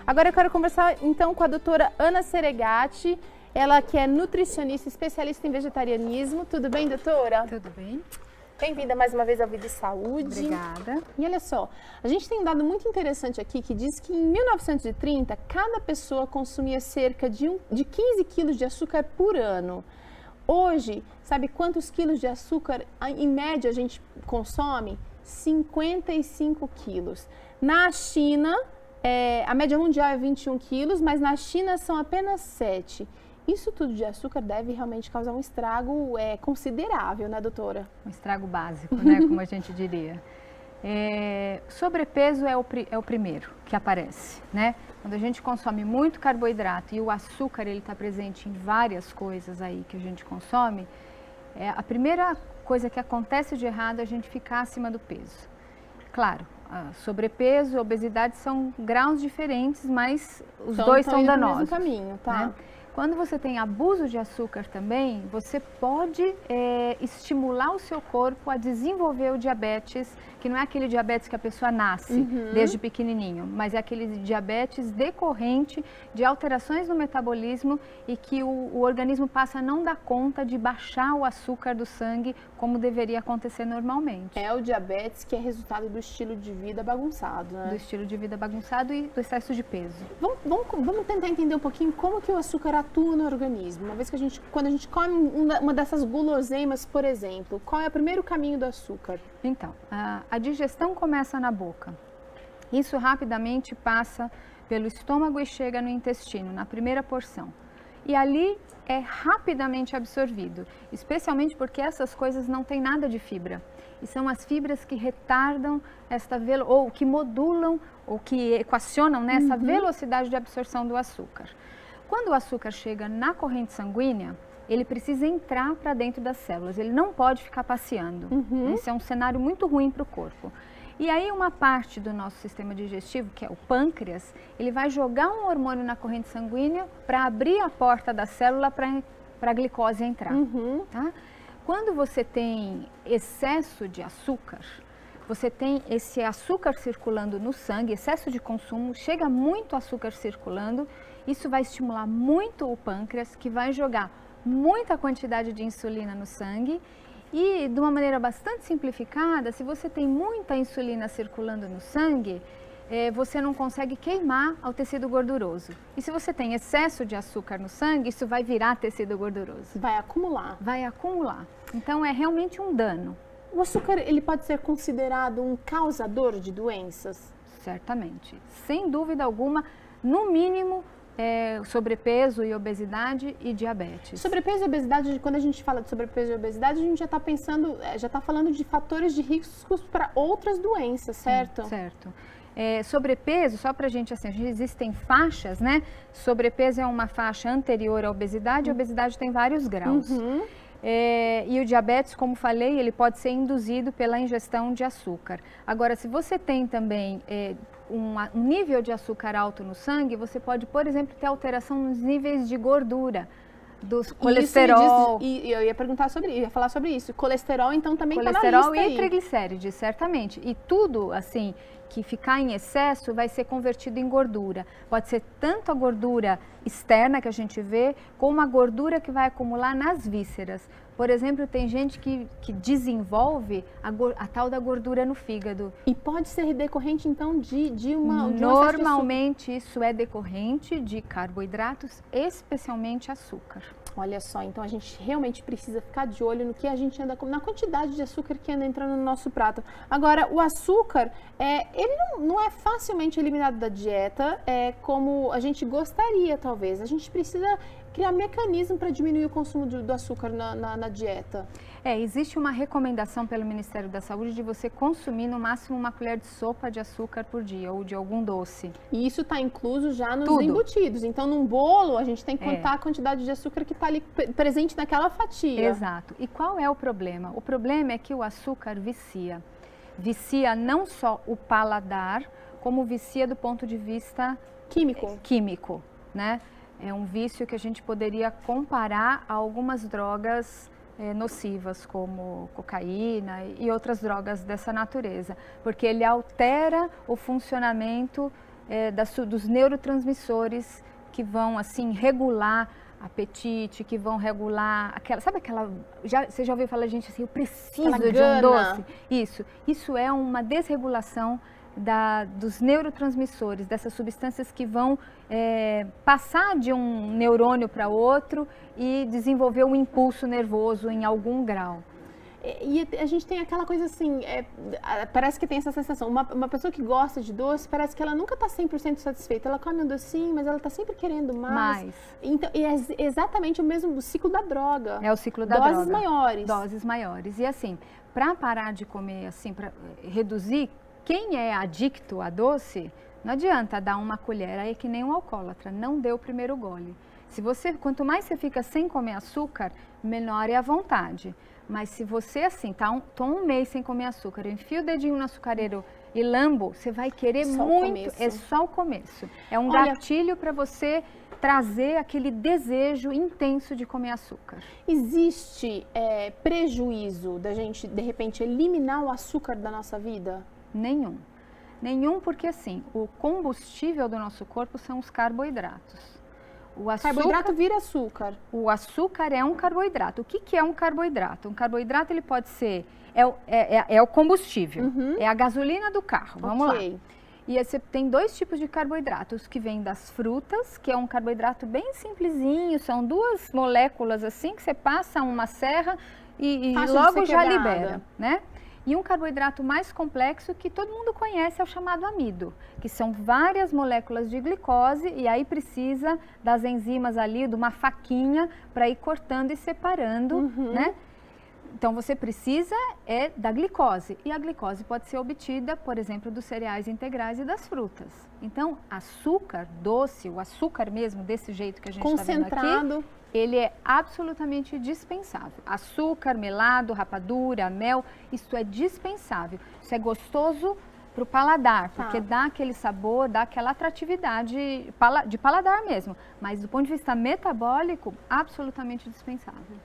Agora eu quero conversar então com a doutora Ana Seregatti, ela que é nutricionista, especialista em vegetarianismo. Tudo bem, doutora? Tudo bem. Bem-vinda mais uma vez ao Vida e Saúde. Obrigada. E olha só, a gente tem um dado muito interessante aqui que diz que em 1930, cada pessoa consumia cerca de 15 quilos de açúcar por ano. Hoje, sabe quantos quilos de açúcar em média a gente consome? 55 quilos. Na China, a média mundial é 21 quilos, mas na China são apenas 7. Isso tudo de açúcar deve realmente causar um estrago considerável, né, doutora? Um estrago básico, né, como a gente diria. Sobrepeso é o primeiro que aparece, né? Quando a gente consome muito carboidrato e o açúcar ele está presente em várias coisas aí que a gente consome, a primeira coisa que acontece de errado é a gente ficar acima do peso. Claro, sobrepeso e obesidade são graus diferentes, mas os dois são danosos. No mesmo caminho, tá? Né? Quando você tem abuso de açúcar também, você pode estimular o seu corpo a desenvolver o diabetes, que não é aquele diabetes que a pessoa nasce desde pequenininho, mas é aquele diabetes decorrente de alterações no metabolismo e que o organismo passa a não dar conta de baixar o açúcar do sangue como deveria acontecer normalmente. É o diabetes que é resultado do estilo de vida bagunçado, né? Do estilo de vida bagunçado e do excesso de peso. Vamos tentar entender um pouquinho como que o açúcar atua no organismo. Uma vez que quando a gente come uma dessas guloseimas, por exemplo, qual é o primeiro caminho do açúcar? Então, a digestão começa na boca. Isso rapidamente passa pelo estômago e chega no intestino, na primeira porção. E ali é rapidamente absorvido, especialmente porque essas coisas não têm nada de fibra. E são as fibras que retardam ou que modulam, ou que equacionam, né, essa velocidade de absorção do açúcar. Quando o açúcar chega na corrente sanguínea, ele precisa entrar para dentro das células, ele não pode ficar passeando. Esse é um cenário muito ruim para o corpo. E aí uma parte do nosso sistema digestivo, que é o pâncreas, ele vai jogar um hormônio na corrente sanguínea para abrir a porta da célula para a glicose entrar. Tá? Quando você tem excesso de açúcar, você tem esse açúcar circulando no sangue, excesso de consumo, chega muito açúcar circulando, isso vai estimular muito o pâncreas, que vai jogar muita quantidade de insulina no sangue. E de uma maneira bastante simplificada, se você tem muita insulina circulando no sangue, você não consegue queimar ao tecido gorduroso. E se você tem excesso de açúcar no sangue, isso vai virar tecido gorduroso. Vai acumular. Vai acumular. Então é realmente um dano. O açúcar, ele pode ser considerado um causador de doenças? Certamente. Sem dúvida alguma, no mínimo, sobrepeso e obesidade e diabetes. Sobrepeso e obesidade, quando a gente fala de sobrepeso e obesidade, a gente já está pensando, já está falando de fatores de riscos para outras doenças, certo? Sim, certo. Sobrepeso, só para a gente, assim, existem faixas, né? Sobrepeso é uma faixa anterior à obesidade, a obesidade tem vários graus. E o diabetes, como falei, ele pode ser induzido pela ingestão de açúcar. Agora, se você tem também um nível de açúcar alto no sangue, você pode, por exemplo, ter alteração nos níveis de gordura, do colesterol. E eu ia perguntar ia falar sobre isso. Colesterol, então, também está na lista. Colesterol e triglicérides, certamente. E tudo, assim, que ficar em excesso vai ser convertido em gordura. Pode ser tanto a gordura externa que a gente vê, como a gordura que vai acumular nas vísceras. Por exemplo, tem gente que desenvolve a tal da gordura no fígado. E pode ser decorrente, então, de Normalmente isso é decorrente de carboidratos, especialmente açúcar. Olha só, então a gente realmente precisa ficar de olho no que a gente anda na quantidade de açúcar que anda entrando no nosso prato. Agora, o açúcar, ele não é facilmente eliminado da dieta, como a gente gostaria, talvez. A gente precisa criar mecanismo para diminuir o consumo do açúcar na dieta. Existe uma recomendação pelo Ministério da Saúde de você consumir no máximo uma colher de sopa de açúcar por dia ou de algum doce. E isso está incluso já nos embutidos. Então, num bolo, a gente tem que contar a quantidade de açúcar que está ali presente naquela fatia. Exato. E qual é o problema? O problema é que o açúcar vicia. Vicia não só o paladar, como vicia do ponto de vista químico, né? É um vício que a gente poderia comparar a algumas drogas nocivas, como cocaína e outras drogas dessa natureza, porque ele altera o funcionamento dos neurotransmissores que vão, assim, regular apetite, que vão regular sabe aquela, você já ouviu falar, gente, assim, eu preciso de um doce? Isso é uma desregulação dos neurotransmissores, dessas substâncias que vão passar de um neurônio para outro e desenvolver um impulso nervoso em algum grau. E a gente tem aquela coisa assim, parece que tem essa sensação, uma pessoa que gosta de doce, parece que ela nunca está 100% satisfeita, ela come um docinho, mas ela está sempre querendo mais. Então, e é exatamente o mesmo ciclo da droga. É o ciclo da droga. Doses maiores. Doses maiores. E assim, para parar de comer, assim, para reduzir, quem é adicto a doce, não adianta dar uma colher, aí é que nem um alcoólatra, não dê o primeiro gole. Quanto mais você fica sem comer açúcar, menor é a vontade. Mas se você, assim, tô um mês sem comer açúcar, enfia o dedinho no açucareiro e lambo, você vai querer muito. É só o começo. É um gatilho para você trazer aquele desejo intenso de comer açúcar. Existe prejuízo da gente, de repente, eliminar o açúcar da nossa vida? Nenhum. Nenhum, porque assim, o combustível do nosso corpo são os carboidratos. O carboidrato vira açúcar. O açúcar é um carboidrato. O que é um carboidrato? Um carboidrato, ele pode ser, é o combustível, é a gasolina do carro, vamos lá. E você tem dois tipos de carboidratos, que vêm das frutas, que é um carboidrato bem simplesinho, são duas moléculas assim, que você passa uma serra e logo já libera, né? E um carboidrato mais complexo que todo mundo conhece é o chamado amido, que são várias moléculas de glicose e aí precisa das enzimas ali, de uma faquinha para ir cortando e separando, né? Então você precisa da glicose e a glicose pode ser obtida, por exemplo, dos cereais integrais e das frutas. Então açúcar doce, o açúcar mesmo desse jeito que a gente está vendo aqui, ele é absolutamente dispensável. Açúcar, melado, rapadura, mel, isso é dispensável. Isso é gostoso para o paladar, porque dá aquele sabor, dá aquela atratividade de paladar mesmo. Mas do ponto de vista metabólico, absolutamente dispensável.